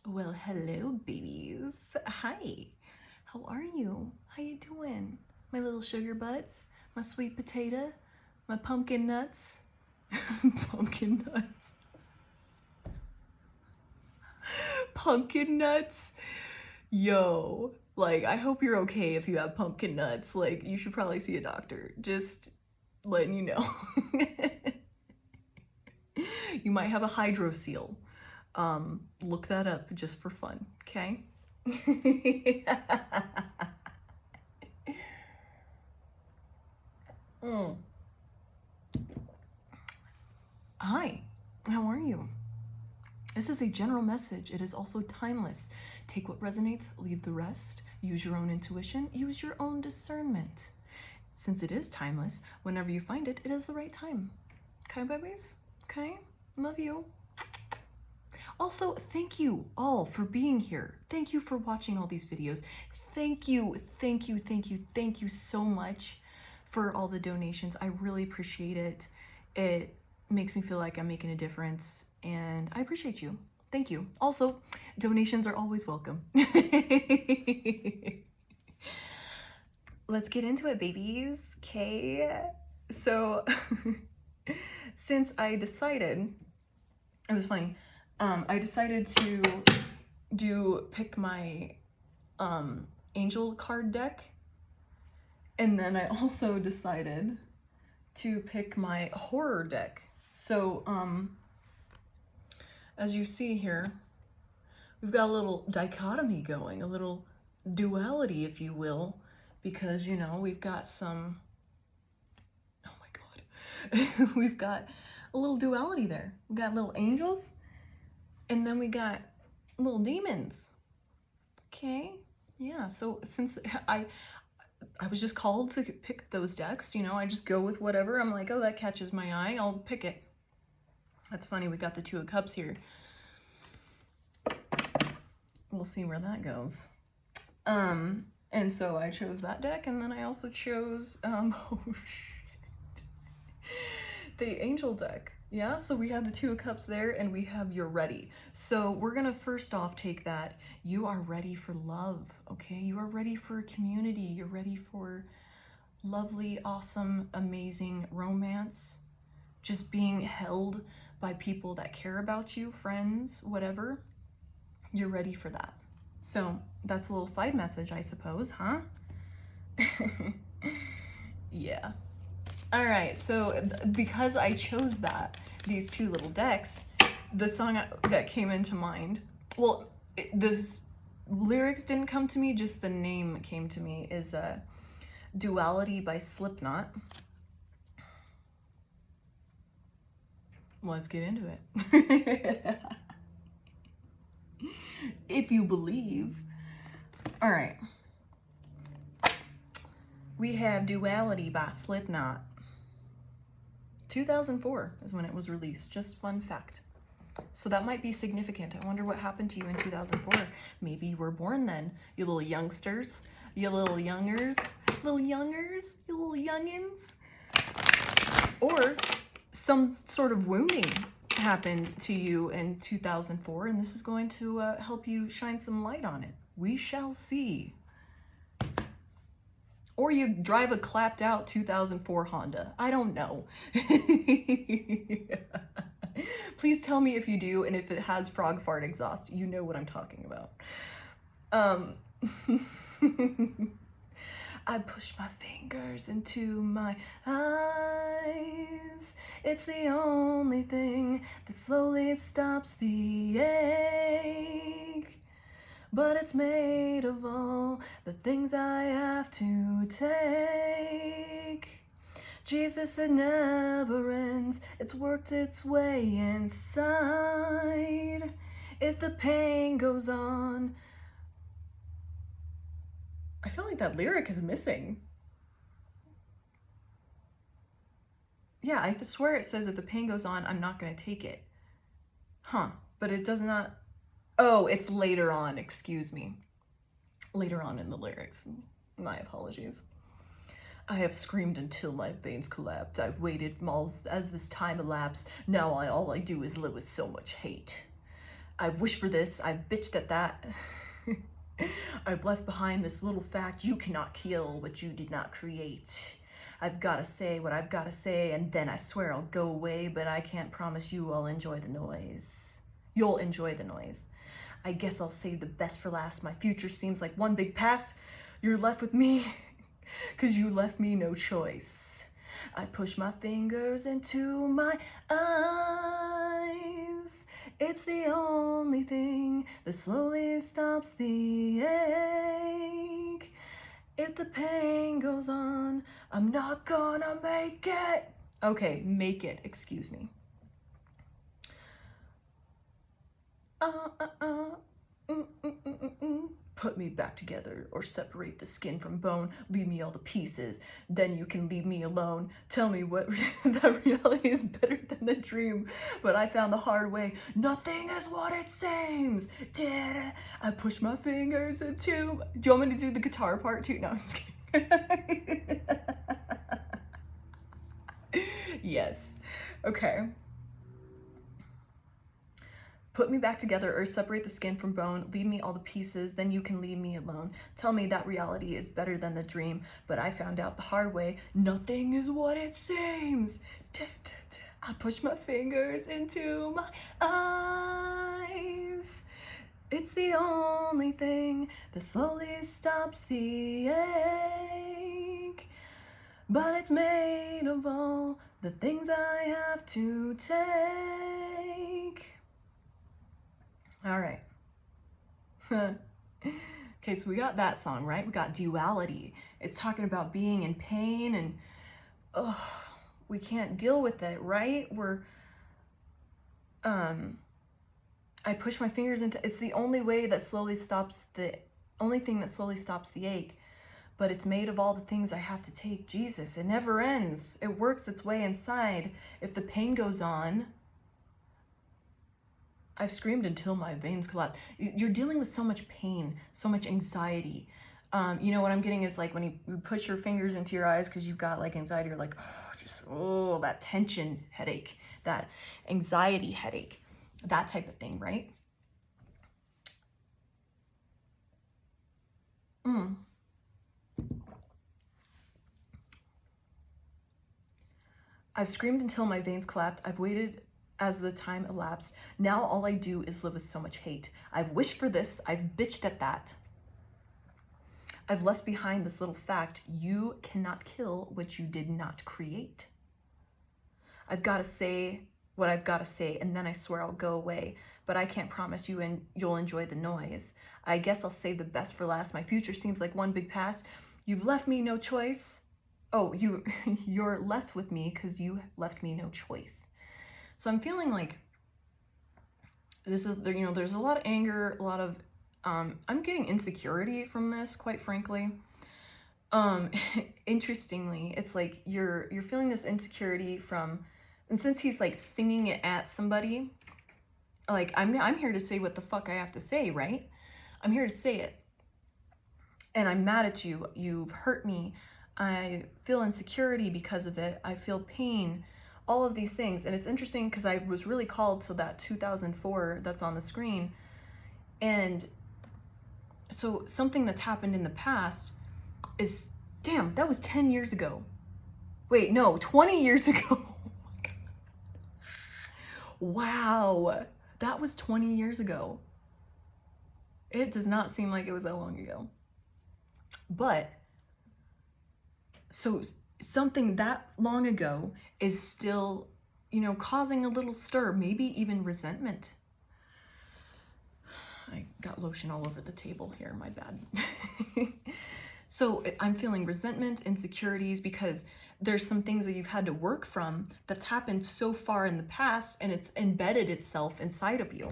Well, hello, babies. Hi. How are you? How you doing? My little sugar butts, my sweet potato, my pumpkin nuts. Pumpkin nuts. Pumpkin nuts. Yo, like, I hope you're okay if you have pumpkin nuts. Like, you should probably see a doctor. Just letting you know. You might have a hydrocele. Look that up just for fun, okay? Mm. Hi, how are you? This is a general message. It is also timeless. Take what resonates, leave the rest. Use your own intuition, use your own discernment. Since it is timeless, whenever you find it, it is the right time. Okay, babies? Okay? Love you. Also, thank you all for being here. Thank you for watching all these videos. Thank you so much for all the donations. I really appreciate it. It makes me feel like I'm making a difference, and I appreciate you. Thank you. Also, donations are always welcome. Let's get into it, babies. Okay. So, since I decided, it was funny. I decided to pick my angel card deck, and then I also decided to pick my horror deck. So as you see here, we've got a little dichotomy going, a little duality, if you will, because, you know, we've got some, oh my god, we've got a little duality there. We got little angels, and then we got little demons. Okay, yeah, so since I was just called to pick those decks, you know, I just go with whatever. I'm like, oh, that catches my eye, I'll pick it. That's funny, we got the Two of Cups here. We'll see where that goes. And so I chose that deck, and then I also chose, oh shit, the Angel deck. Yeah, so we have the Two of Cups there, and we have You're Ready. So we're gonna first off take that, you are ready for love, okay? You are ready for a community. You're ready for lovely, awesome, amazing romance. Just being held by people that care about you, friends, whatever. You're ready for that. So that's a little side message, I suppose, huh? Yeah. All right, so because I chose these two little decks, the song that came into mind, well, the lyrics didn't come to me, just the name came to me, is Duality by Slipknot. Let's get into it. If you believe. All right. We have Duality by Slipknot. 2004 is when it was released. Just fun fact. So that might be significant. I wonder what happened to you in 2004. Maybe you were born then, you little youngsters, you little youngers, you little youngins. Or some sort of wounding happened to you in 2004, and this is going to help you shine some light on it. We shall see. Or you drive a clapped out 2004 Honda. I don't know. Please tell me if you do, and if it has frog fart exhaust. You know what I'm talking about. I push my fingers into my eyes. It's the only thing that slowly stops the ache. But it's made of all the things I have to take. Jesus, it never ends. It's worked its way inside. If the pain goes on, I feel like that lyric is missing. Yeah, I swear it says if the pain goes on, I'm not gonna take it. Huh, but it does not. Oh, it's later on, excuse me. Later on in the lyrics. My apologies. I have screamed until my veins collapsed. I've waited as this time elapsed. Now all I do is live with so much hate. I've wished for this, I've bitched at that. I've left behind this little fact: you cannot kill what you did not create. I've gotta say what I've gotta say, and then I swear I'll go away, but I can't promise you I'll enjoy the noise. You'll enjoy the noise. I guess I'll save the best for last. My future seems like one big past. You're left with me, 'cause you left me no choice. I push my fingers into my eyes. It's the only thing that slowly stops the ache. If the pain goes on, I'm not gonna make it. Okay, make it, excuse me. Put me back together or separate the skin from bone. Leave me all the pieces, then you can leave me alone. Tell me what that reality is better than the dream, but I found the hard way. Nothing is what it seems. Did it? I push my fingers into... Do you want me to do the guitar part too? No, I'm just kidding. Yes. Okay. Put me back together or separate the skin from bone. Leave me all the pieces, then you can leave me alone. Tell me that reality is better than the dream, but I found out the hard way. Nothing is what it seems. I push my fingers into my eyes. It's the only thing that slowly stops the ache, but it's made of all the things I have to take. All right. Okay, so we got that song, right? We got Duality. It's talking about being in pain and we can't deal with it, right? I push my fingers into... It's the only way that slowly stops the... Only thing that slowly stops the ache, but it's made of all the things I have to take. Jesus, it never ends. It works its way inside. If the pain goes on... I've screamed until my veins collapse. You're dealing with so much pain, so much anxiety. You know what I'm getting is like when you push your fingers into your eyes because you've got like anxiety, you're like, that tension headache, that anxiety headache, that type of thing, right? I've screamed until my veins collapsed. I've waited as the time elapsed. Now all I do is live with so much hate. I've wished for this, I've bitched at that. I've left behind this little fact: you cannot kill what you did not create. I've got to say what I've got to say, and then I swear I'll go away, but I can't promise you and you'll enjoy the noise. I guess I'll save the best for last. My future seems like one big past. You've left me no choice. Oh, you're left with me because you left me no choice. So I'm feeling like this is, you know, there's a lot of anger, a lot of, I'm getting insecurity from this, quite frankly. Interestingly, it's like you're feeling this insecurity from, and since he's like singing it at somebody, like I'm here to say what the fuck I have to say, right? I'm here to say it. And I'm mad at you. You've hurt me. I feel insecurity because of it. I feel pain. All of these things. And it's interesting because I was really called to that 2004 that's on the screen. And so something that's happened in the past is, damn, that was 10 years ago. Wait, no, 20 years ago. Oh my God. Wow, that was 20 years ago. It does not seem like it was that long ago. But, so something that long ago is still, you know, causing a little stir, maybe even resentment. I got lotion all over the table here, my bad. So I'm feeling resentment, insecurities, because there's some things that you've had to work from that's happened so far in the past, and it's embedded itself inside of you.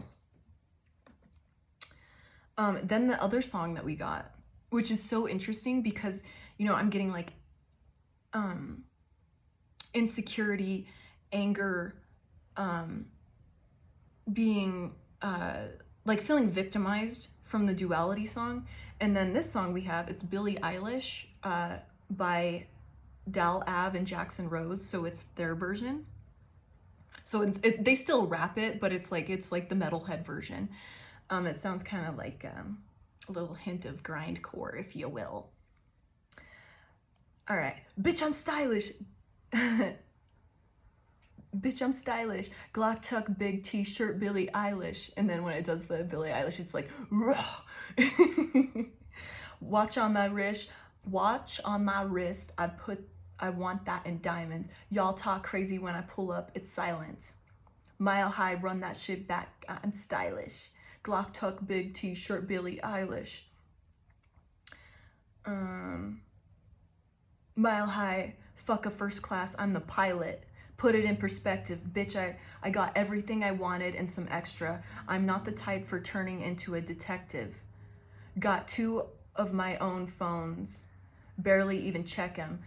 Then the other song that we got, which is so interesting because, you know, I'm getting like insecurity, anger, being like feeling victimized from the Duality song. And then this song we have, it's Billie Eilish by Dal Av and Jackson Rose, so it's their version. So they still rap it, but it's like the metalhead version. It sounds kind of like a little hint of grindcore, if you will. All right, bitch, I'm stylish. Bitch, I'm stylish. Glock tuck, big t-shirt, Billie Eilish. And then when it does the Billie Eilish, it's like, raw. Watch on my wrist. Watch on my wrist. I want that in diamonds. Y'all talk crazy when I pull up. It's silent. Mile high, run that shit back. I'm stylish. Glock tuck, big t-shirt, Billie Eilish. Mile high, fuck a first class. I'm the pilot. Put it in perspective, bitch, I got everything I wanted and some extra. I'm not the type for turning into a detective. Got 2 of my own phones. Barely even check them.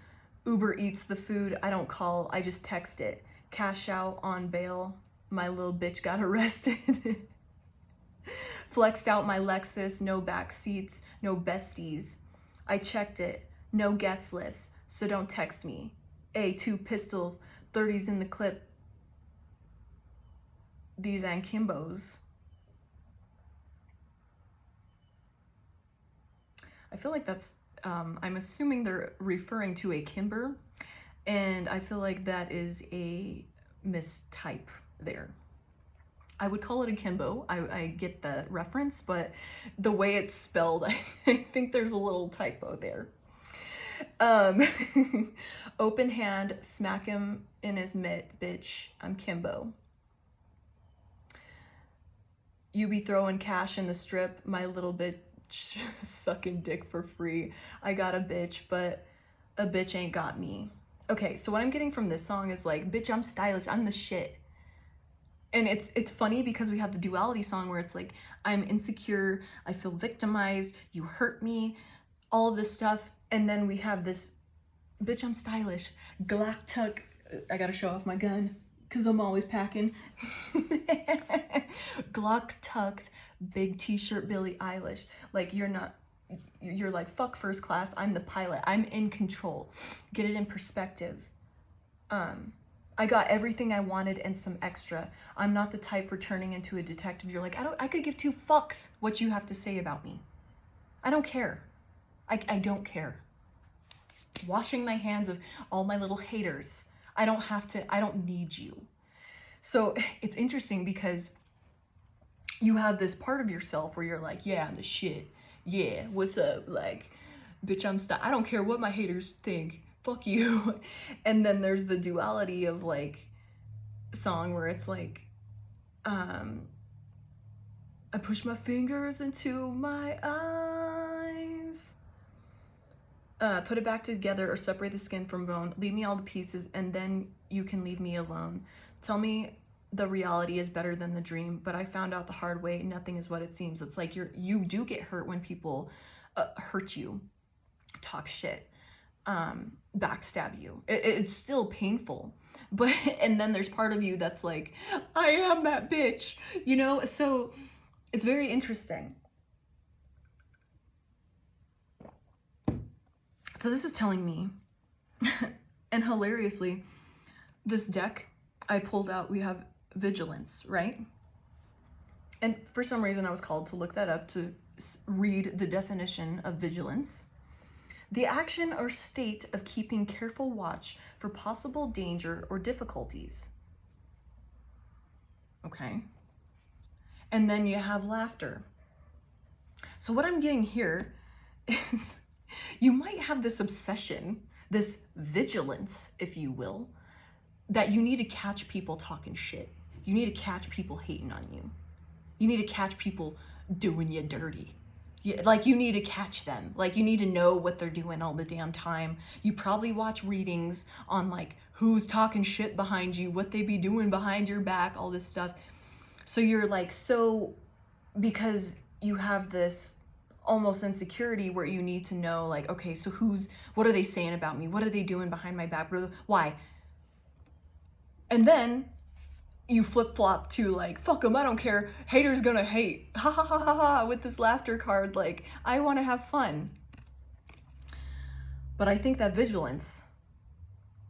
Uber Eats the food. I don't call, I just text it. Cash out on bail. My little bitch got arrested. Flexed out my Lexus. No back seats. No besties. I checked it. No guest list. So don't text me. 2 pistols. 30s in the clip. These and Kimbos. I feel like that's, I'm assuming they're referring to a Kimber, and I feel like that is a mistype there. I would call it a Kimbo. I get the reference, but the way it's spelled, I think there's a little typo there. Open hand, smack him in his mitt, bitch. I'm Kimbo. You be throwing cash in the strip, my little bitch sucking dick for free. I got a bitch, but a bitch ain't got me. Okay, so what I'm getting from this song is like, bitch, I'm stylish, I'm the shit. And it's funny because we have the Duality song where it's like, I'm insecure, I feel victimized, you hurt me, all of this stuff. And then we have this, bitch, I'm stylish, Glock tuck, I gotta show off my gun, because I'm always packing. Glock tucked, big t-shirt, Billie Eilish. Like, you're like, fuck first class, I'm the pilot, I'm in control. Get it in perspective. I got everything I wanted and some extra. I'm not the type for turning into a detective. You're like, I could give 2 fucks what you have to say about me. I don't care. I don't care. Washing my hands of all my little haters. I don't need you. So it's interesting because you have this part of yourself where you're like, yeah, I'm the shit. Yeah, what's up? Like, bitch, I don't care what my haters think. Fuck you. And then there's the duality of like song where it's like, I push my fingers into my eyes. Put it back together or separate the skin from bone. Leave me all the pieces and then you can leave me alone. Tell me the reality is better than the dream, but I found out the hard way. Nothing is what it seems. It's like you do get hurt when people hurt you, talk shit, backstab you. It's still painful, but and then there's part of you that's like, I am that bitch, you know? So it's very interesting. So this is telling me, and hilariously, this deck I pulled out, we have vigilance, right? And for some reason I was called to look that up to read the definition of vigilance. The action or state of keeping careful watch for possible danger or difficulties. Okay. And then you have laughter. So what I'm getting here is you might have this obsession, this vigilance, if you will, that you need to catch people talking shit. You need to catch people hating on you. You need to catch people doing you dirty. Like, you need to catch them. Like, you need to know what they're doing all the damn time. You probably watch readings on, like, who's talking shit behind you, what they be doing behind your back, all this stuff. So you're, like, because you have this almost insecurity where you need to know, like, okay, so what are they saying about me? What are they doing behind my back? Why? And then you flip-flop to like, fuck them, I don't care, haters gonna hate, ha ha ha ha ha, with this laughter card, like, I wanna have fun. But I think that vigilance,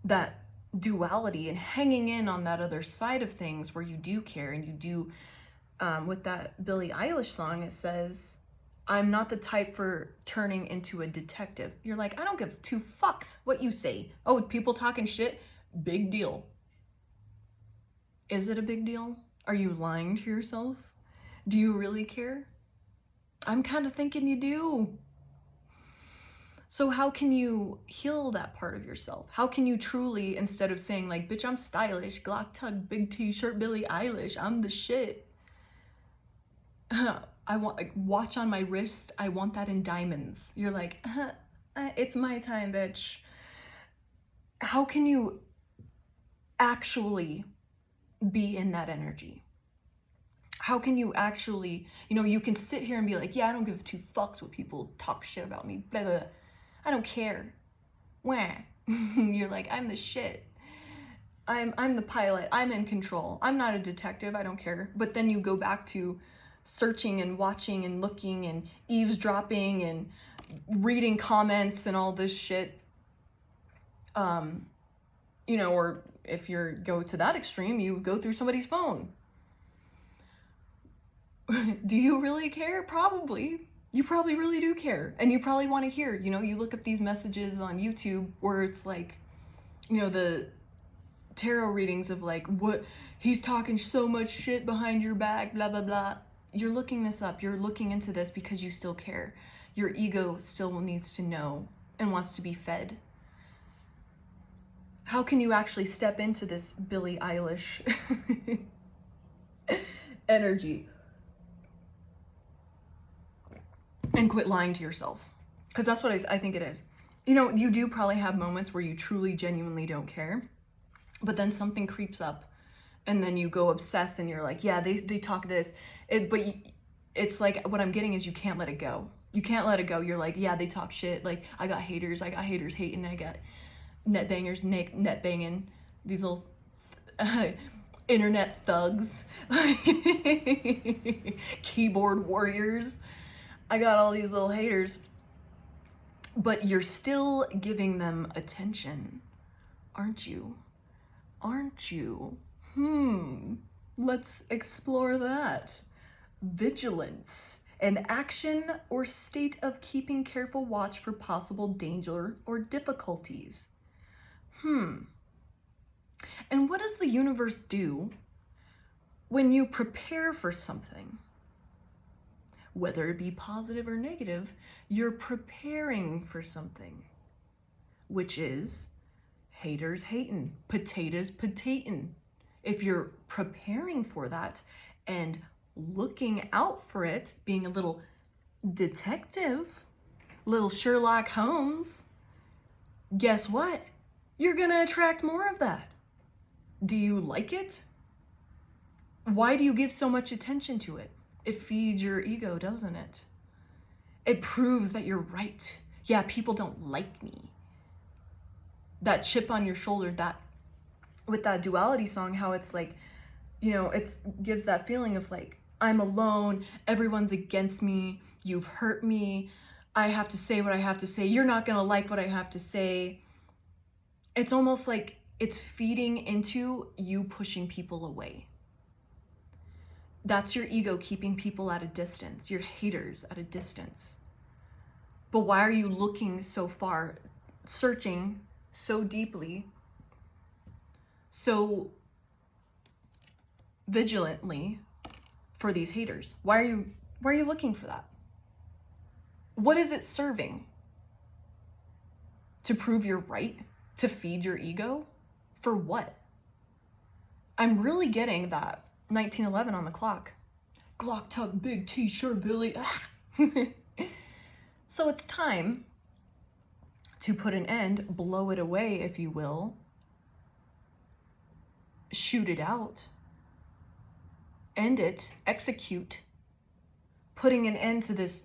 that duality and hanging in on that other side of things where you do care and you do, with that Billie Eilish song, it says, I'm not the type for turning into a detective. You're like, I don't give two fucks what you say. Oh, people talking shit? Big deal. Is it a big deal? Are you lying to yourself? Do you really care? I'm kind of thinking you do. So how can you heal that part of yourself? How can you truly, instead of saying like, bitch, I'm stylish, Glock tug, big t-shirt, Billie Eilish, I'm the shit. I want, like, watch on my wrist, I want that in diamonds. You're like, it's my time, bitch. How can you actually be in that energy? How can you actually, you can sit here and be like, yeah, I don't give two fucks what people talk shit about me, blah, blah, blah. I don't care. Wah. You're like, I'm the shit. I'm the pilot. I'm in control. I'm not a detective. I don't care. But then you go back to searching and watching and looking and eavesdropping and reading comments and all this shit. Or if you go to that extreme, you go through somebody's phone. Do you really care? Probably. You probably really do care. And you probably want to hear, you look up these messages on YouTube where it's like, the tarot readings of like, what, he's talking so much shit behind your back, blah, blah, blah. You're looking this up. You're looking into this because you still care. Your ego still needs to know and wants to be fed. How can you actually step into this Billie Eilish energy and quit lying to yourself? Because that's what I think it is. You do probably have moments where you truly, genuinely don't care, but then something creeps up and then you go obsess and you're like, yeah, they talk this. It's like, what I'm getting is you can't let it go. You can't let it go. You're like, yeah, they talk shit. Like, I got haters hating. I got net bangers net banging. These little internet thugs. Keyboard warriors. I got all these little haters. But you're still giving them attention, aren't you? Aren't you? Let's explore that. Vigilance, an action or state of keeping careful watch for possible danger or difficulties. And what does the universe do when you prepare for something? Whether it be positive or negative, you're preparing for something, which is haters hating, potatoes potating. If you're preparing for that and looking out for it, being a little detective, little Sherlock Holmes, guess what? You're gonna attract more of that. Do you like it? Why do you give so much attention to it? It feeds your ego, doesn't it? It proves that you're right. Yeah, people don't like me. That chip on your shoulder, that with that Duality song, how it's like, it gives that feeling of like, I'm alone, everyone's against me, you've hurt me, I have to say what I have to say, you're not gonna like what I have to say. It's almost like it's feeding into you pushing people away. That's your ego keeping people at a distance, your haters at a distance. But why are you looking so far, searching so deeply, so vigilantly for these haters? Why are you looking for that? What is it serving? To prove you're right? To feed your ego? For what? I'm really getting that 1911 on the clock. Glock tug, big t-shirt, Billy. So it's time to put an end, blow it away, if you will. Shoot it out. End it, execute. Putting an end to this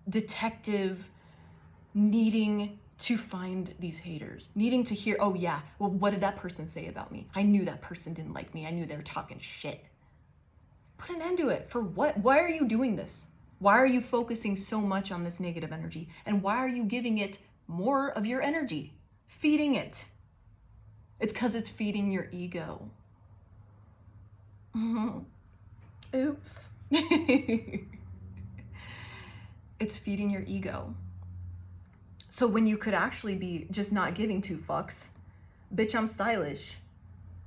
detective needing to find these haters, needing to hear, oh yeah, well, what did that person say about me? I knew that person didn't like me. I knew they were talking shit. Put an end to it. For what? Why are you doing this? Why are you focusing so much on this negative energy? And why are you giving it more of your energy? Feeding it. It's because it's feeding your ego. Oops. It's feeding your ego. So when you could actually be just not giving two fucks, bitch, I'm stylish.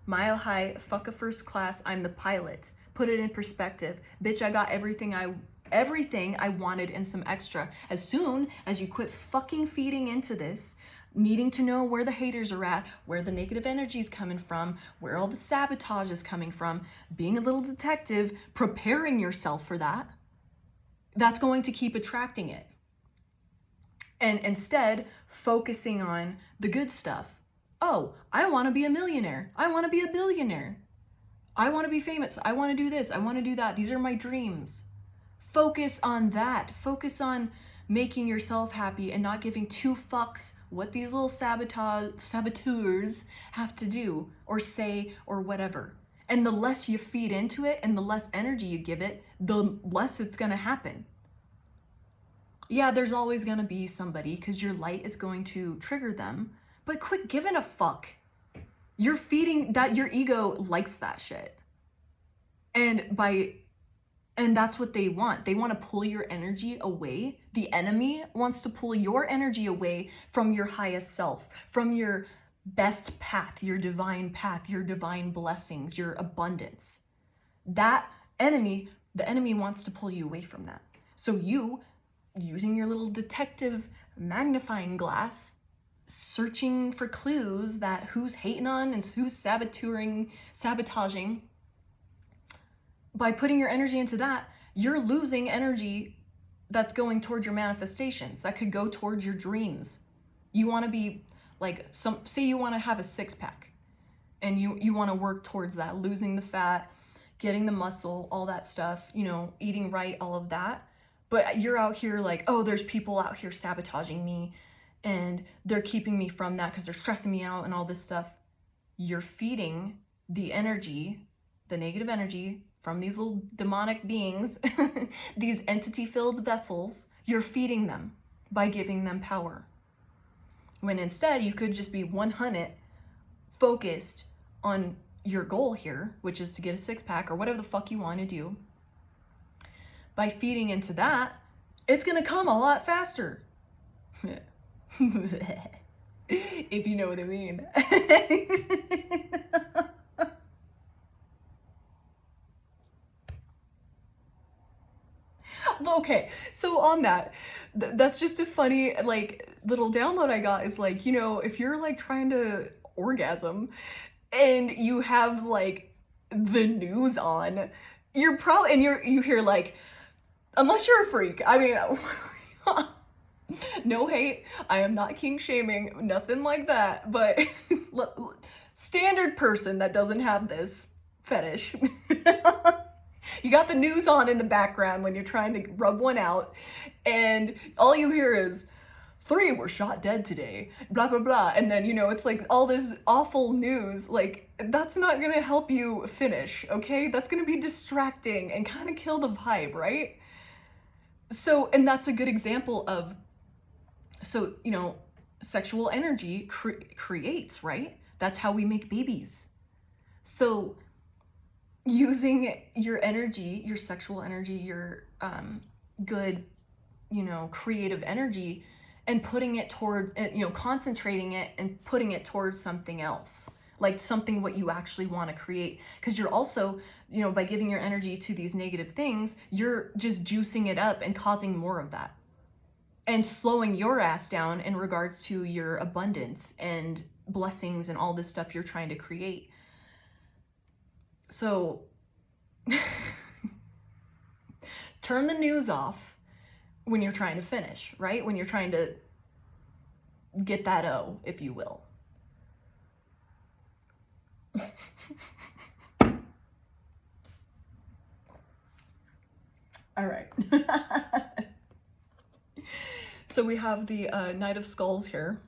Mile high, fuck a first class, I'm the pilot. Put it in perspective. Bitch, I got everything I wanted and some extra. As soon as you quit fucking feeding into this, needing to know where the haters are at, where the negative energy is coming from, where all the sabotage is coming from, being a little detective, preparing yourself for that, that's going to keep attracting it. And instead, focusing on the good stuff. Oh, I want to be a millionaire. I want to be a billionaire. I want to be famous. I want to do this. I want to do that. These are my dreams. Focus on that. Focus on making yourself happy and not giving two fucks what these little saboteurs have to do or say or whatever. And the less you feed into it and the less energy you give it, the less it's going to happen. Yeah, there's always going to be somebody because your light is going to trigger them, but quit giving a fuck. You're feeding that, your ego likes that shit. And that's what they want. They want to pull your energy away. The enemy wants to pull your energy away from your highest self, from your best path, your divine blessings, your abundance. The enemy wants to pull you away from that. So you, using your little detective magnifying glass, searching for clues that who's hating on and who's sabotaging, by putting your energy into that, you're losing energy that's going towards your manifestations, that could go towards your dreams. You want to be like, say you want to have a six-pack and you want to work towards that, losing the fat, getting the muscle, all that stuff, eating right, all of that. But you're out here like, oh, there's people out here sabotaging me and they're keeping me from that because they're stressing me out and all this stuff. You're feeding the energy, the negative energy from these little demonic beings, these entity-filled vessels. You're feeding them by giving them power. When instead you could just be 100 focused on your goal here, which is to get a six-pack or whatever the fuck you want to do. By feeding into that, it's going to come a lot faster. If you know what I mean. Okay, so on that's just a funny little download I got, is if you're trying to orgasm and you have the news on, you're probably, and you hear unless you're a freak, I mean, no hate, I am not king shaming, nothing like that, but standard person that doesn't have this fetish, you got the news on in the background when you're trying to rub one out, and all you hear is 3 were shot dead today, blah blah blah, and then it's all this awful news. That's not gonna help you finish, okay? That's gonna be distracting and kind of kill the vibe, right? So, and that's a good example of, sexual energy creates, right? That's how we make babies. So using your energy, your sexual energy, your good, creative energy, and putting it toward, concentrating it and putting it towards something else, something what you actually want to create. Because you're also, by giving your energy to these negative things, you're just juicing it up and causing more of that and slowing your ass down in regards to your abundance and blessings and all this stuff you're trying to create. So turn the news off when you're trying to finish, right? When you're trying to get that O, if you will. All right. So we have the Knight of Skulls here.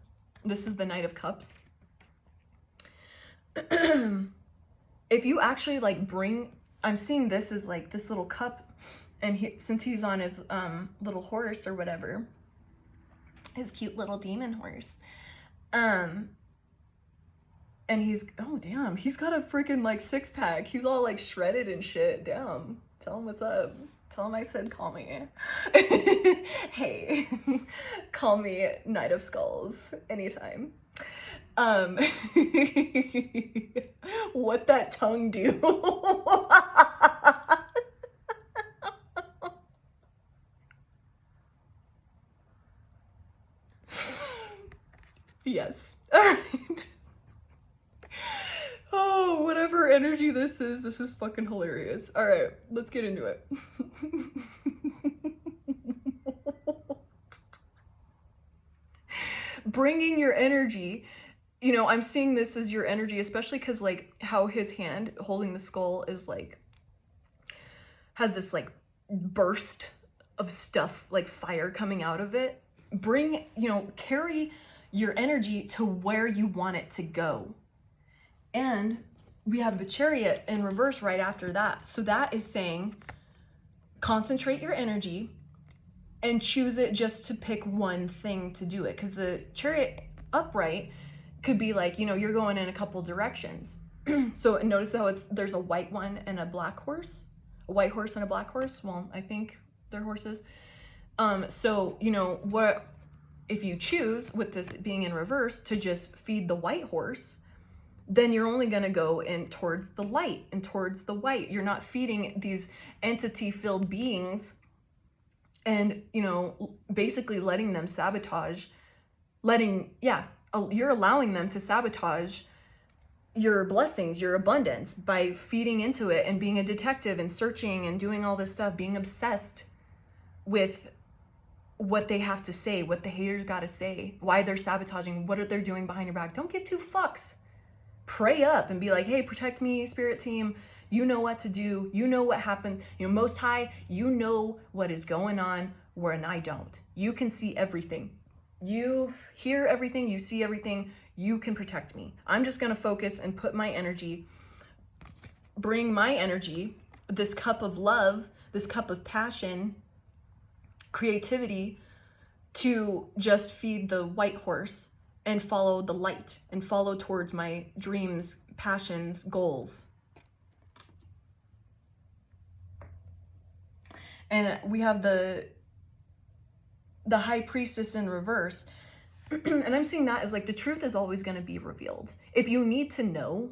This is the Knight of Cups. If you actually I'm seeing this as this little cup, and since he's on his little horse or whatever, his cute little demon horse, And oh damn, he's got a freaking like 6-pack. He's all like shredded and shit. Damn. Tell him what's up. Tell him I said call me. Hey, call me Knight of Skulls anytime. What that tongue do? Yes. All right. Oh, whatever energy this is fucking hilarious. All right, let's get into it. Bringing your energy, you know, I'm seeing this as your energy, especially because like how his hand holding the skull is like, has this like burst of stuff, like fire coming out of it. Carry your energy to where you want it to go. And we have the Chariot in reverse right after that. So that is saying, concentrate your energy and choose it just to pick one thing to do it. Because the Chariot upright could be like, you know, you're going in a couple directions. So notice how there's a white one and a black horse. A white horse and a black horse. Well, I think they're horses. So, you know, what if you choose, with this being in reverse, to just feed the white horse, then you're only going to go in towards the light and towards the white. You're not feeding these entity-filled beings and, you know, basically letting them sabotage, you're allowing them to sabotage your blessings, your abundance, by feeding into it and being a detective and searching and doing all this stuff, being obsessed with what they have to say, what the haters got to say, why they're sabotaging, what they're doing behind your back. Don't give two fucks. Pray up and be like, hey, protect me, spirit team. You know what to do. You know what happened. You know, Most High, you know what is going on when I don't. You can see everything. You hear everything. You see everything. You can protect me. I'm just going to focus and put my energy, bring my energy, this cup of love, this cup of passion, creativity, to just feed the white horse and follow the light and follow towards my dreams, passions, goals. And we have the high priestess in reverse. And I'm seeing that as like the truth is always going to be revealed. If you need to know,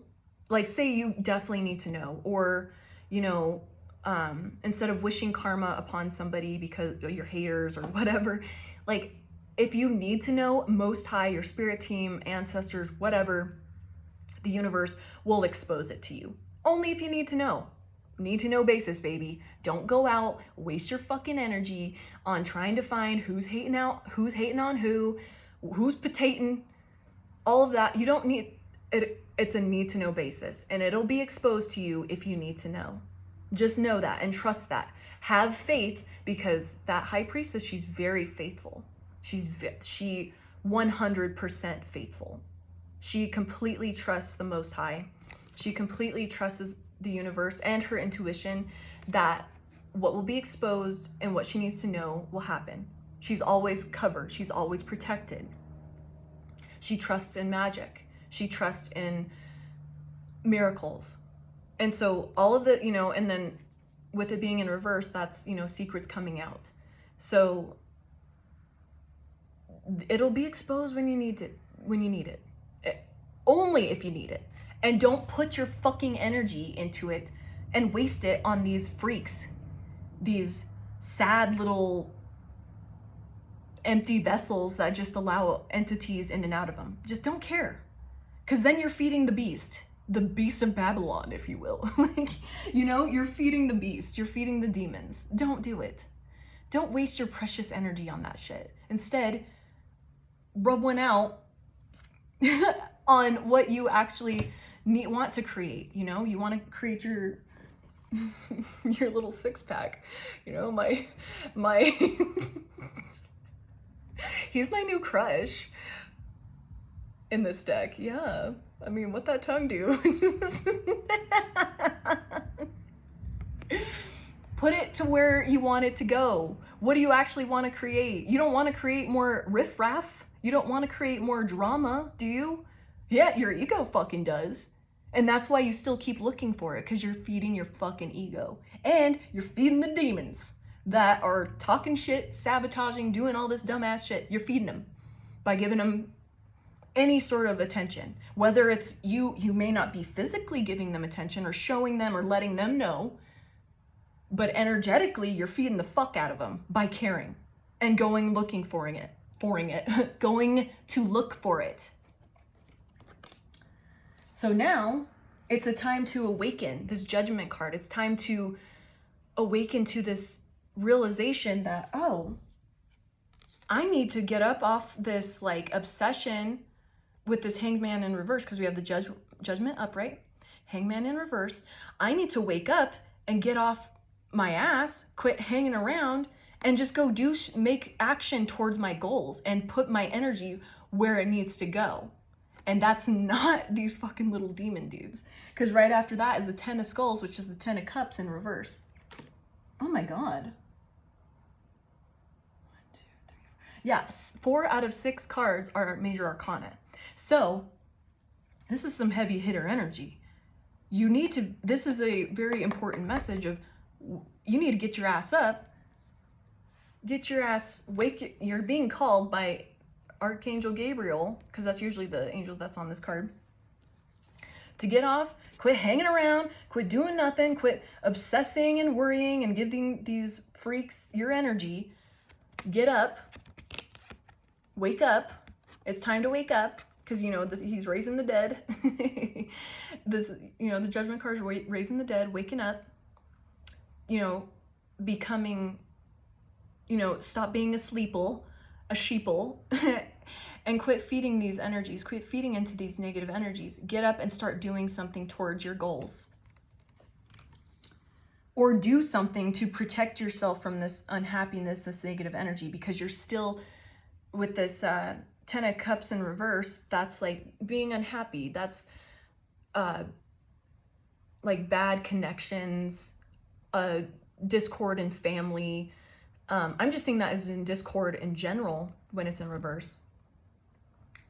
like say you definitely need to know, or, you know, instead of wishing karma upon somebody because you're haters or whatever, like if you need to know, Most High, your spirit team, ancestors, whatever, the universe will expose it to you. Only if you need to know. Need to know basis, baby. Don't go out, waste your fucking energy on trying to find who's hating on who's potating, all of that. You don't need it. It's a need to know basis, and it'll be exposed to you if you need to know. Just know that and trust that. Have faith, because that high priestess, she's very faithful. She 100% faithful. She completely trusts the Most High. She completely trusts the universe and her intuition that what will be exposed and what she needs to know will happen. She's always covered. She's always protected. She trusts in magic. She trusts in miracles. And so all of the, you know, and then with it being in reverse, that's, you know, secrets coming out. So it'll be exposed when you need it, only if you need it. And don't put your fucking energy into it and waste it on these freaks, these sad little empty vessels that just allow entities in and out of them. Just don't care. Because then you're feeding the beast of Babylon, if you will. Like, you know, you're feeding the beast, you're feeding the demons. Don't do it. Don't waste your precious energy on that shit. Instead, rub one out on what you actually want to create. You know, you want to create your your little 6-pack. You know, my he's my new crush in this deck. Yeah, I mean, what that tongue do? Put it to where you want it to go. What do you actually want to create? You don't want to create more riffraff. You don't want to create more drama, do you? Yeah, your ego fucking does. And that's why you still keep looking for it, because you're feeding your fucking ego. And you're feeding the demons that are talking shit, sabotaging, doing all this dumbass shit. You're feeding them by giving them any sort of attention. Whether it's you may not be physically giving them attention or showing them or letting them know, but energetically you're feeding the fuck out of them by caring and going looking for it, going to look for it. So now it's a time to awaken, this judgment card. It's time to awaken to this realization that, oh, I need to get up off this like obsession with this hangman in reverse, because we have the judgment upright, hangman in reverse. I need to wake up and get off my ass, quit hanging around, and just go make action towards my goals and put my energy where it needs to go. And that's not these fucking little demon dudes. Because right after that is the 10 of skulls, which is the 10 of cups in reverse. Oh my God. 1, 2, 3, 4. Yeah, 4 out of 6 cards are major arcana. So this is some heavy hitter energy. This is a very important message of, you need to get your ass up, you're being called by Archangel Gabriel, because that's usually the angel that's on this card, to get off, quit hanging around, quit doing nothing, quit obsessing and worrying and giving these freaks your energy. Get up, wake up. It's time to wake up, because he's raising the dead. The judgment card is raising the dead, waking up, becoming, stop being a sheeple, and quit feeding these energies, quit feeding into these negative energies. Get up and start doing something towards your goals. Or do something to protect yourself from this unhappiness, this negative energy, because you're still with this 10 of cups in reverse. That's like being unhappy. That's like bad connections, discord in family. I'm just seeing that as in discord in general when it's in reverse.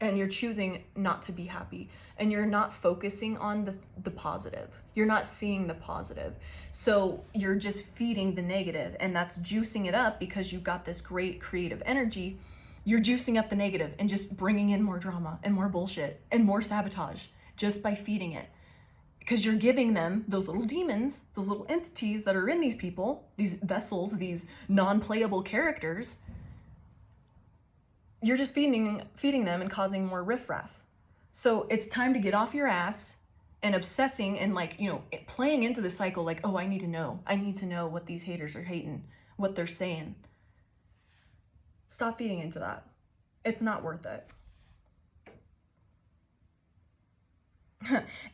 And you're choosing not to be happy, and you're not focusing on the positive. You're not seeing the positive. So you're just feeding the negative, and that's juicing it up, because you've got this great creative energy. You're juicing up the negative and just bringing in more drama and more bullshit and more sabotage just by feeding it. Because you're giving them, those little demons, those little entities that are in these people, these vessels, these non-playable characters, you're just feeding them and causing more riffraff. So it's time to get off your ass and obsessing and playing into the cycle like, oh, I need to know what these haters are hating, what they're saying. Stop feeding into that. It's not worth it.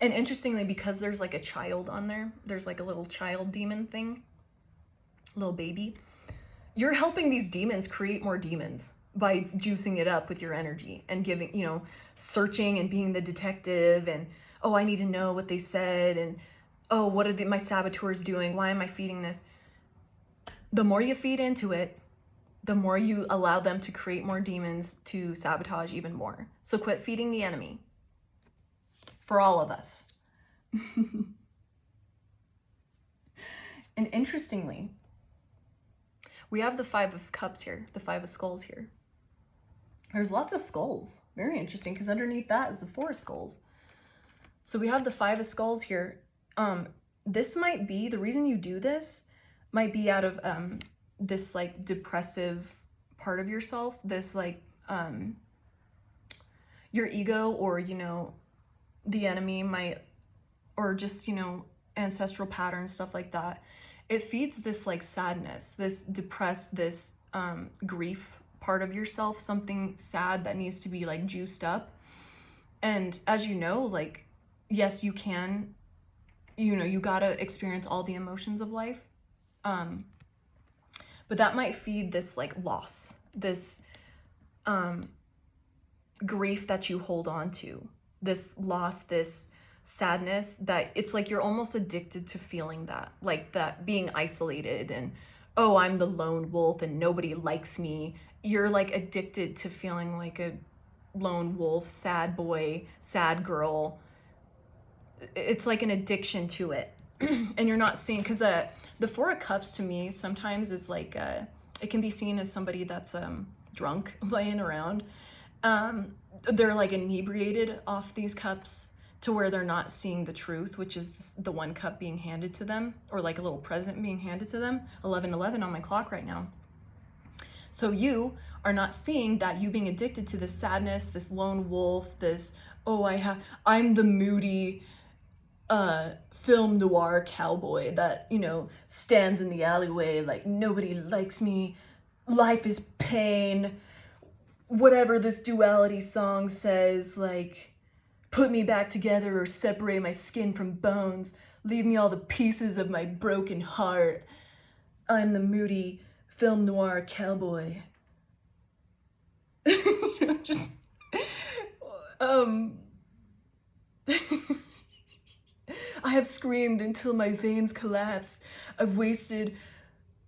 And interestingly, because there's like a child on there, there's like a little child demon thing, little baby, you're helping these demons create more demons by juicing it up with your energy and giving, searching and being the detective, and, oh, I need to know what they said, and, oh, what are my saboteurs doing? Why am I feeding this? The more you feed into it, the more you allow them to create more demons to sabotage even more. So quit feeding the enemy. For all of us. And interestingly, we have the 5 of cups here, the 5 of skulls here. There's lots of skulls. Very interesting, because underneath that is the 4 of skulls. So we have the 5 of skulls here. This might be, the reason you do this might be out of this like depressive part of yourself, this like your ego, or the enemy might, or just ancestral patterns, stuff like that. It feeds this like sadness, this depressed, this grief part of yourself, something sad that needs to be like juiced up. And as like, yes, you can, you gotta experience all the emotions of life, but that might feed this like loss, this grief that you hold on to, this loss, this sadness, that it's like you're almost addicted to feeling that, like that being isolated, and, oh, I'm the lone wolf and nobody likes me. You're like addicted to feeling like lone wolf, sad boy, sad girl. It's like an addiction to it. And you're not seeing, because the Four of Cups to me sometimes is like, it can be seen as somebody that's drunk, laying around. They're like inebriated off these cups to where they're not seeing the truth, which is the one cup being handed to them, or like a little present being handed to them. 11:11 on my clock right now. So you are not seeing that you being addicted to this sadness, this lone wolf, this, I'm the moody film noir cowboy that, you know, stands in the alleyway like nobody likes me, life is pain, whatever this Duality song says, like, put me back together or separate my skin from bones, leave me all the pieces of my broken heart. I'm the moody film noir cowboy. Just I have screamed until my veins collapse. I've waited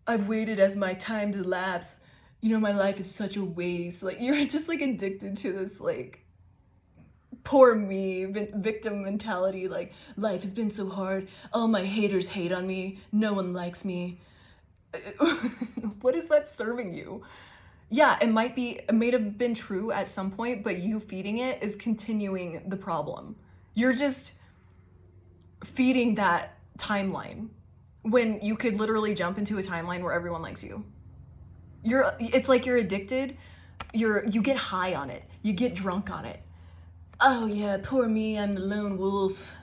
as my time to lapse. You know, my life is such a waste. Like, you're just like addicted to this, like, poor me, victim mentality. Like, life has been so hard. All my haters hate on me. No one likes me. What is that serving you? Yeah, it may have been true at some point, but you feeding it is continuing the problem. You're just feeding that timeline when you could literally jump into a timeline where everyone likes you. It's like you're addicted. You get high on it. You get drunk on it. Oh yeah, poor me, I'm the lone wolf.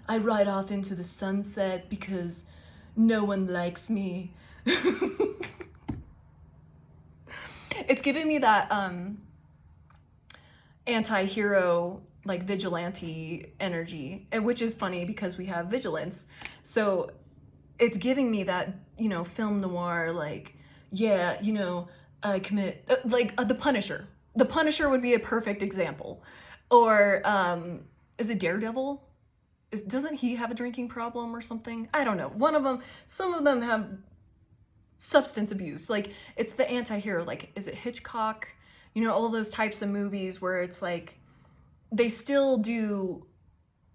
I ride off into the sunset because no one likes me. It's giving me that anti-hero, like, vigilante energy, and which is funny because we have vigilance. So it's giving me that, you know, film noir, like, yeah, you know, I commit, The Punisher. The Punisher would be a perfect example. Or is it Daredevil? Doesn't he have a drinking problem or something? I don't know. One of them, some of them have substance abuse. Like, it's the anti-hero. Like, is it Hitchcock? You know, all those types of movies where it's like, they still do,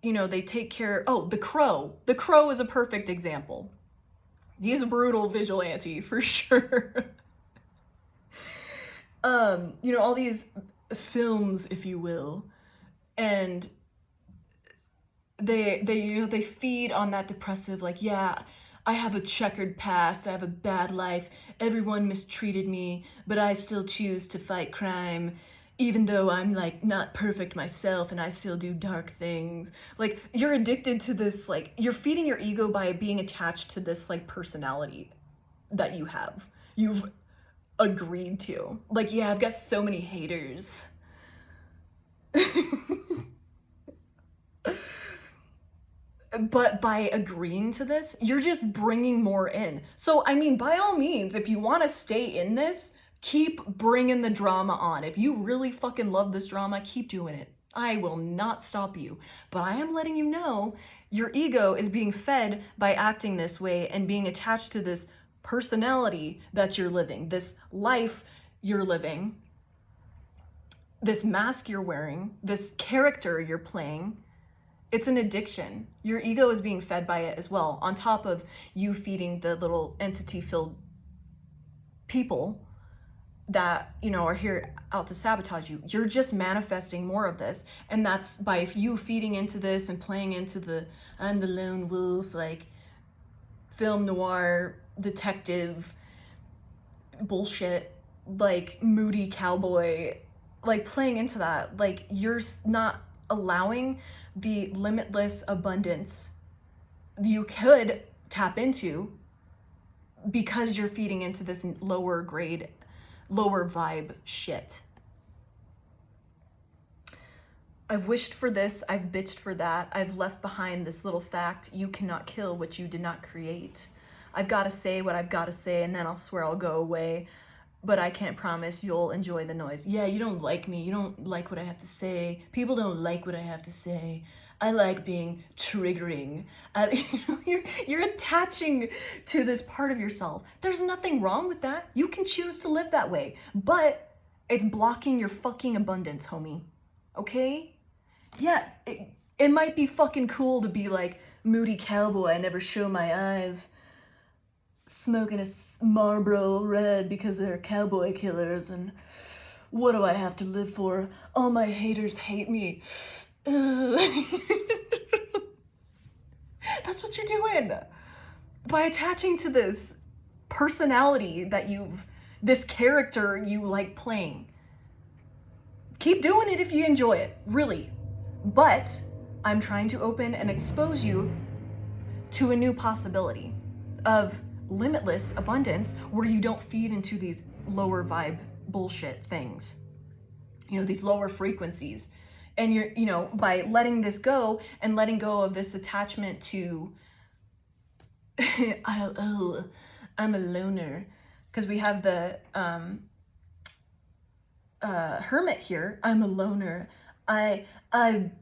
you know, they take care. Oh, The Crow. The Crow is a perfect example. He's a brutal vigilante for sure. You know, all these films, if you will, and they feed on that depressive, like, yeah, I have a checkered past, I have a bad life, everyone mistreated me, but I still choose to fight crime, even though I'm, like, not perfect myself and I still do dark things. Like, you're addicted to this, like, you're feeding your ego by being attached to this, like, personality that you've agreed to. Like, yeah, I've got so many haters. But by agreeing to this, you're just bringing more in. So, I mean, by all means, if you want to stay in this, keep bringing the drama on. If you really fucking love this drama, keep doing it. I will not stop you. But I am letting you know your ego is being fed by acting this way and being attached to this personality that you're living, this life you're living, this mask you're wearing, this character you're playing. It's an addiction. Your ego is being fed by it as well, on top of you feeding the little entity-filled people that, you know, are here out to sabotage you. You're just manifesting more of this, and that's by you feeding into this and playing into the I'm the lone wolf, like, film noir detective bullshit, like, moody cowboy, like, playing into that. Like, you're not allowing the limitless abundance you could tap into because you're feeding into this lower grade, lower vibe shit. I've wished for this, I've bitched for that, I've left behind this little fact: you cannot kill what you did not create. I've got to say what I've got to say, and then I'll swear I'll go away. But I can't promise you'll enjoy the noise. Yeah, you don't like me. You don't like what I have to say. People don't like what I have to say. I like being triggering. You're attaching to this part of yourself. There's nothing wrong with that. You can choose to live that way. But It's blocking your fucking abundance, homie. Okay? Yeah, it might be fucking cool to be like moody cowboy, I never show my eyes, smoking a Marlboro Red because they're cowboy killers, and what do I have to live for? All my haters hate me. That's what you're doing. By attaching to this personality that this character you like playing. Keep doing it if you enjoy it, really. But I'm trying to open and expose you to a new possibility of limitless abundance where you don't feed into these lower vibe bullshit things. These lower frequencies. And you're, by letting this go and letting go of this attachment to, I'm a loner. Because we have the hermit here. I'm a loner. I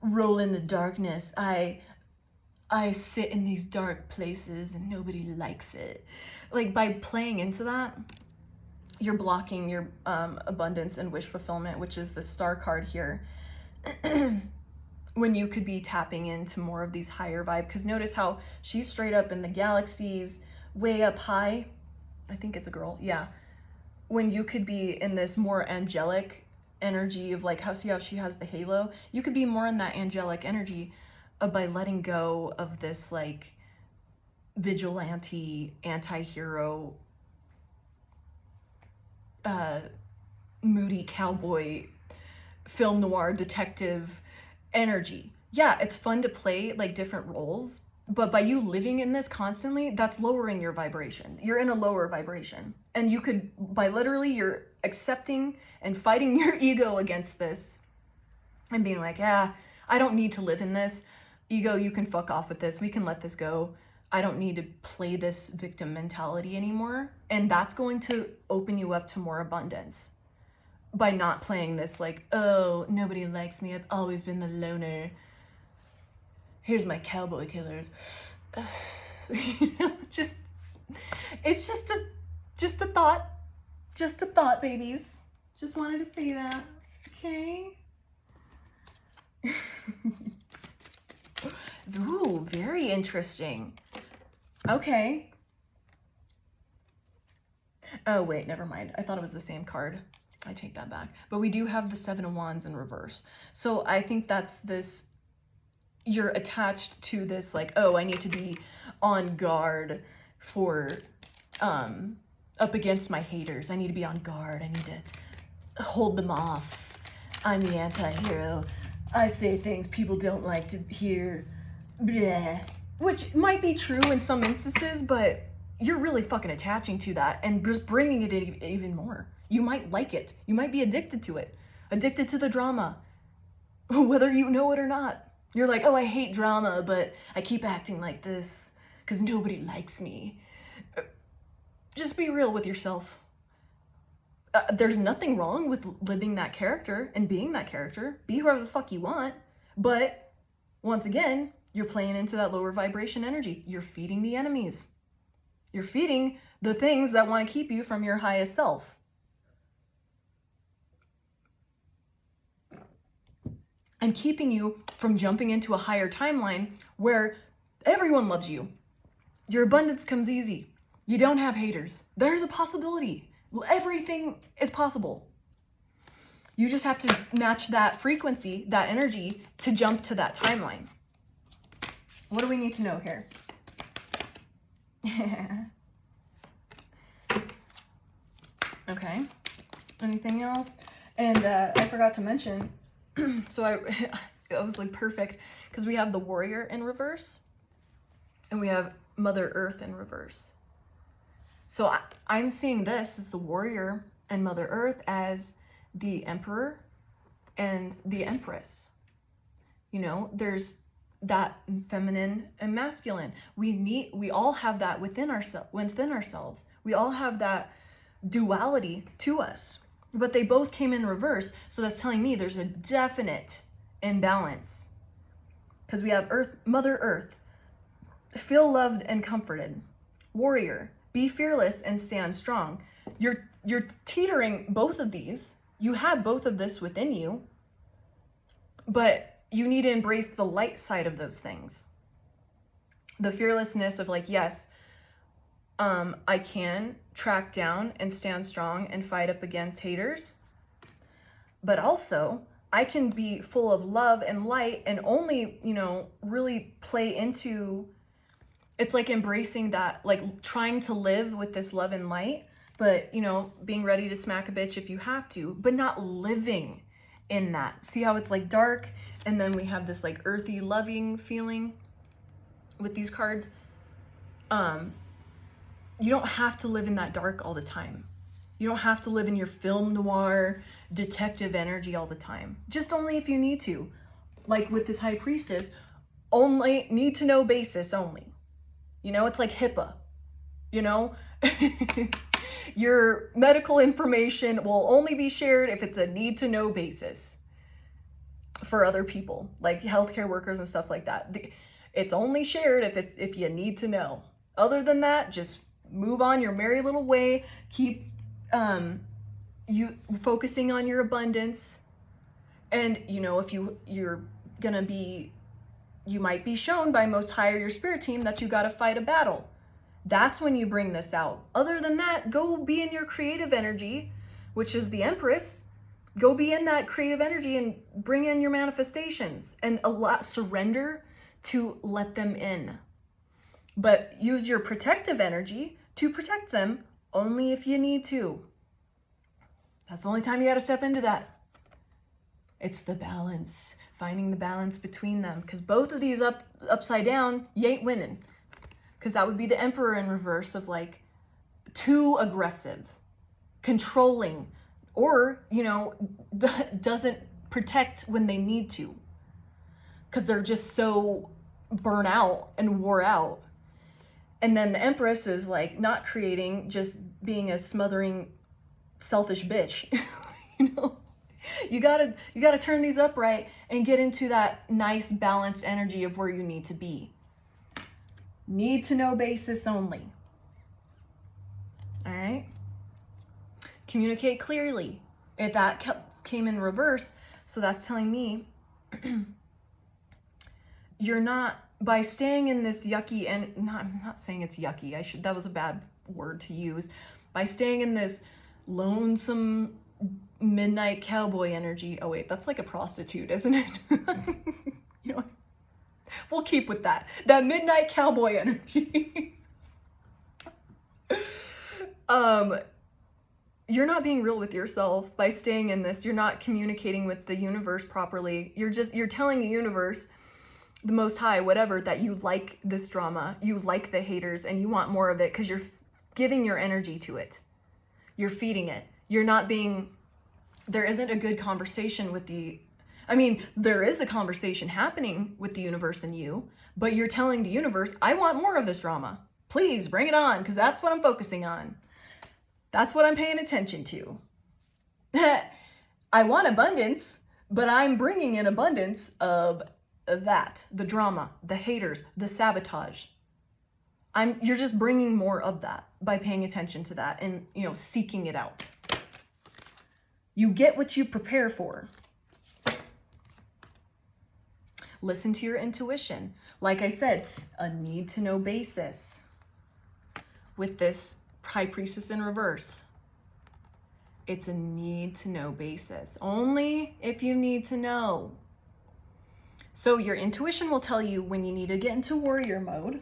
roll in the darkness. I sit in these dark places and nobody likes it. Like, by playing into that, you're blocking your abundance and wish fulfillment, which is the star card here. When you could be tapping into more of these higher vibe. Because notice how she's straight up in the galaxies, way up high. I think it's a girl. Yeah. When you could be in this more angelic energy of like, see how she has the halo? You could be more in that angelic energy by letting go of this like vigilante, anti-hero, moody cowboy, film noir detective energy. Yeah, it's fun to play like different roles, but by you living in this constantly, that's lowering your vibration. You're in a lower vibration. And you could, by literally, you're accepting and fighting your ego against this and being like, yeah, I don't need to live in this. Ego, you can fuck off with this. We can let this go. I don't need to play this victim mentality anymore. And that's going to open you up to more abundance by not playing this like, oh, nobody likes me. I've always been the loner. Here's my cowboy killers. It's just a thought. Just a thought, babies. Just wanted to say that. Okay. Ooh, very interesting. Okay. Oh, wait, never mind. I thought it was the same card. I take that back. But we do have the Seven of Wands in reverse. So I think that's this, you're attached to this like, oh, I need to be on guard for, up against my haters. I need to be on guard. I need to hold them off. I'm the anti-hero. I say things people don't like to hear. Bleh. Which might be true in some instances, but you're really fucking attaching to that and just bringing it in even more. You might like it. You might be addicted to it. Addicted to the drama. Whether you know it or not. You're like, oh, I hate drama, but I keep acting like this because nobody likes me. Just be real with yourself. There's nothing wrong with living that character and being that character. Be whoever the fuck you want. But once again, you're playing into that lower vibration energy. You're feeding the enemies. You're feeding the things that want to keep you from your highest self. And keeping you from jumping into a higher timeline where everyone loves you. Your abundance comes easy. You don't have haters. There's a possibility. Everything is possible. You just have to match that frequency, that energy, to jump to that timeline. What do we need to know here? Okay. Anything else? And I forgot to mention, so I was like perfect because we have the Warrior in reverse and we have Mother Earth in reverse. So I'm seeing this as the Warrior and Mother Earth as the Emperor and the Empress. You know, there's that feminine and masculine. We all have that within ourselves. We all have that duality to us. But they both came in reverse, so that's telling me there's a definite imbalance. Because we have Mother Earth, feel loved and comforted. Warrior, be fearless and stand strong. You're teetering both of these You have both of this within you, but you need to embrace the light side of those things. The fearlessness of like, yes, I can track down and stand strong and fight up against haters, but also I can be full of love and light and only, really play into, it's like embracing that, like trying to live with this love and light, but, being ready to smack a bitch if you have to, but not living in that. See how it's like dark, and then we have this like earthy, loving feeling with these cards. You don't have to live in that dark all the time. You don't have to live in your film noir detective energy all the time. Just only if you need to. Like with this high priestess, only need to know basis only. It's like HIPAA. Your medical information will only be shared if it's a need to know basis for other people, like healthcare workers and stuff like that. It's only shared if you need to know. Other than that, just move on your merry little way. Keep you focusing on your abundance. And if you're gonna be, you might be shown by Most High or your spirit team that you gotta fight a battle. That's when you bring this out. Other than that, go be in your creative energy, which is the Empress. Go be in that creative energy and bring in your manifestations and surrender to let them in. But use your protective energy to protect them only if you need to. That's the only time you got to step into that. It's the balance, finding the balance between them. Because both of these upside down, you ain't winning. Because that would be the Emperor in reverse of like too aggressive, controlling, or, doesn't protect when they need to. Because they're just so burnt out and wore out. And then the Empress is like not creating, just being a smothering, selfish bitch. You gotta turn these upright and get into that nice balanced energy of where you need to be. Need to know basis only. All right. Communicate clearly. If that came in reverse, so that's telling me you're not, by staying in this yucky, and I'm not saying it's yucky. That was a bad word to use. By staying in this lonesome midnight cowboy energy. Oh wait, that's like a prostitute, isn't it? We'll keep with that. That midnight cowboy energy. You're not being real with yourself by staying in this. You're not communicating with the universe properly. You're telling the universe, the Most High, whatever, that you like this drama, you like the haters, and you want more of it because you're giving your energy to it. You're feeding it. You're not being, there isn't a good conversation with there is a conversation happening with the universe and you, but you're telling the universe, I want more of this drama. Please bring it on, because that's what I'm focusing on. That's what I'm paying attention to. I want abundance, but I'm bringing in abundance of that, the drama, the haters, the sabotage. You're just bringing more of that by paying attention to that and, seeking it out. You get what you prepare for. Listen to your intuition. Like I said, a need to know basis with this High Priestess in reverse. It's a need to know basis. Only if you need to know. So your intuition will tell you when you need to get into warrior mode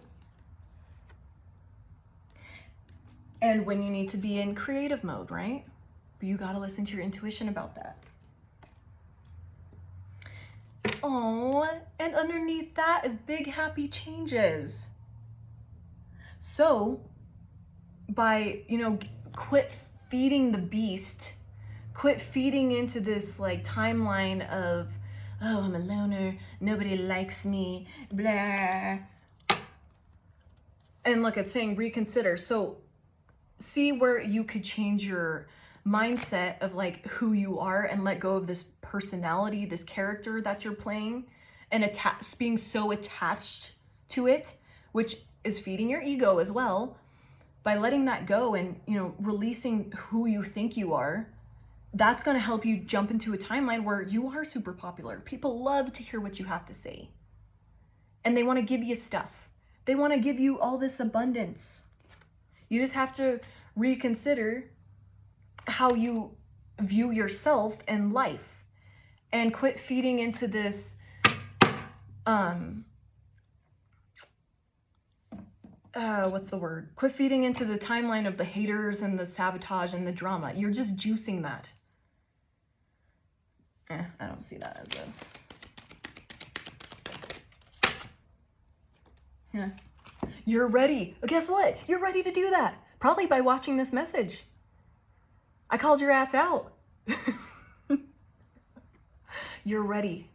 and when you need to be in creative mode, right? But you got to listen to your intuition about that. Oh, and underneath that is big happy changes. So by, quit feeding the beast, quit feeding into this like timeline of, oh, I'm a loner, nobody likes me, blah. And look, it's saying reconsider. So see where you could change your mindset of like who you are and let go of this personality, this character that you're playing, and being so attached to it, which is feeding your ego as well. By letting that go and, releasing who you think you are, that's going to help you jump into a timeline where you are super popular. People love to hear what you have to say. And they want to give you stuff. They want to give you all this abundance. You just have to reconsider how you view yourself and life and quit feeding into this what's the word? Quit feeding into the timeline of the haters and the sabotage and the drama. You're just juicing that. I don't see that as a... Yeah. You're ready. Guess what? You're ready to do that. Probably by watching this message. I called your ass out. You're ready.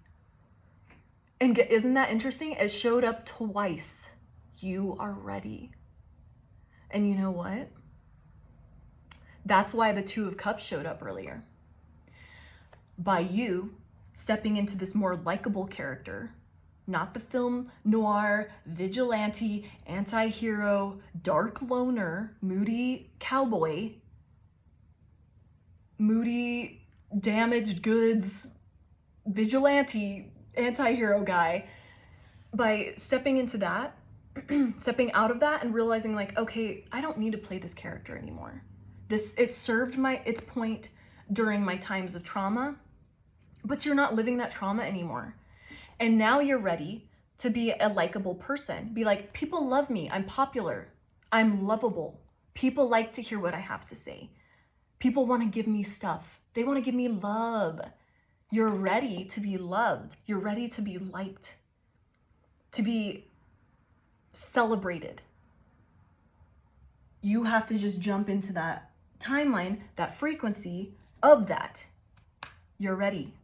And isn't that interesting? It showed up twice. You are ready. And you know what? That's why the Two of Cups showed up earlier. By you stepping into this more likable character, not the film noir, vigilante, anti-hero, dark loner, moody cowboy, moody damaged goods, vigilante, anti-hero guy. By stepping into that, stepping out of that and realizing like, okay, I don't need to play this character anymore. It served its point during my times of trauma, but you're not living that trauma anymore. And now you're ready to be a likable person. Be like, people love me. I'm popular. I'm lovable. People like to hear what I have to say. People want to give me stuff. They want to give me love. You're ready to be loved. You're ready to be liked, to be celebrated. You have to just jump into that timeline, that frequency of that. You're ready.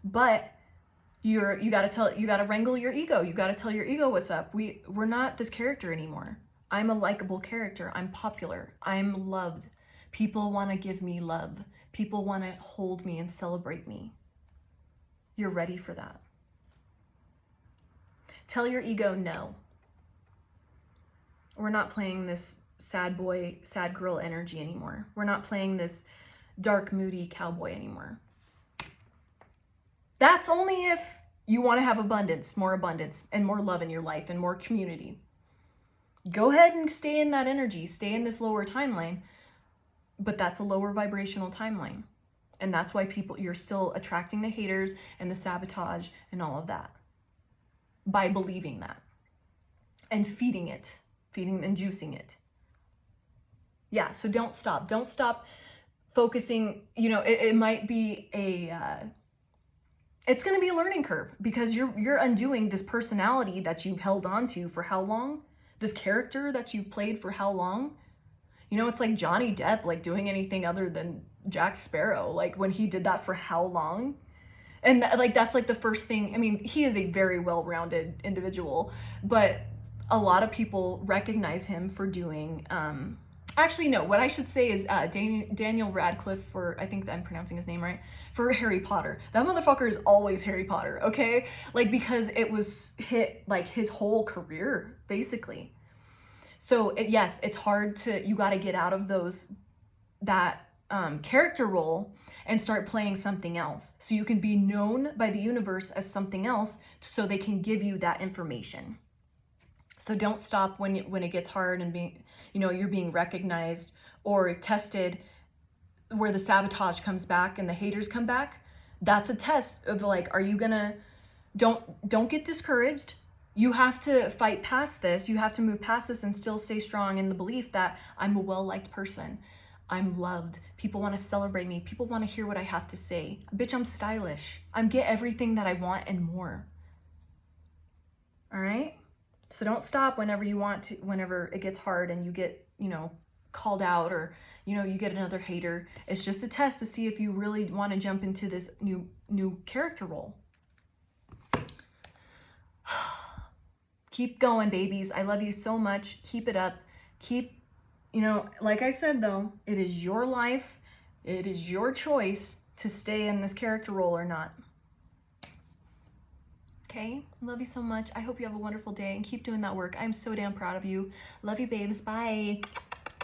But you gotta wrangle your ego. You gotta tell your ego what's up. We're not this character anymore. I'm a likable character. I'm popular. I'm loved. People want to give me love. People want to hold me and celebrate me. You're ready for that. Tell your ego no. We're not playing this sad boy, sad girl energy anymore. We're not playing this dark, moody cowboy anymore. That's only if you want to have abundance and more love in your life and more community. Go ahead and stay in that energy, stay in this lower timeline, but that's a lower vibrational timeline. And that's why you're still attracting the haters and the sabotage and all of that by believing that and feeding and juicing it. Yeah, so don't stop focusing. It might be it's going to be a learning curve because you're undoing this personality that you've held on to for how long? This character that you played for how long? It's like Johnny Depp, like doing anything other than Jack Sparrow, like when he did that for how long? And that's like the first thing. I mean, he is a very well-rounded individual, but a lot of people recognize him for doing, actually, no, what I should say is Daniel Radcliffe, I think I'm pronouncing his name right, for Harry Potter. That motherfucker is always Harry Potter, okay? Like, because it was hit, like, his whole career, basically. So, yes, it's hard you got to get out of that character role and start playing something else. So you can be known by the universe as something else so they can give you that information. So don't stop when it gets hard and you're being recognized or tested, where the sabotage comes back and the haters come back. That's a test of like, are you gonna, don't get discouraged. You have to fight past this. You have to move past this and still stay strong in the belief that I'm a well-liked person. I'm loved. People want to celebrate me. People want to hear what I have to say. Bitch, I'm stylish. I'm get everything that I want and more. All right? So don't stop whenever it gets hard and you get, called out or, you get another hater. It's just a test to see if you really want to jump into this new character role. Keep going, babies. I love you so much. Keep it up. Like I said, though, it is your life. It is your choice to stay in this character role or not. Okay? Love you so much. I hope you have a wonderful day and keep doing that work. I'm so damn proud of you. Love you, babes. Bye.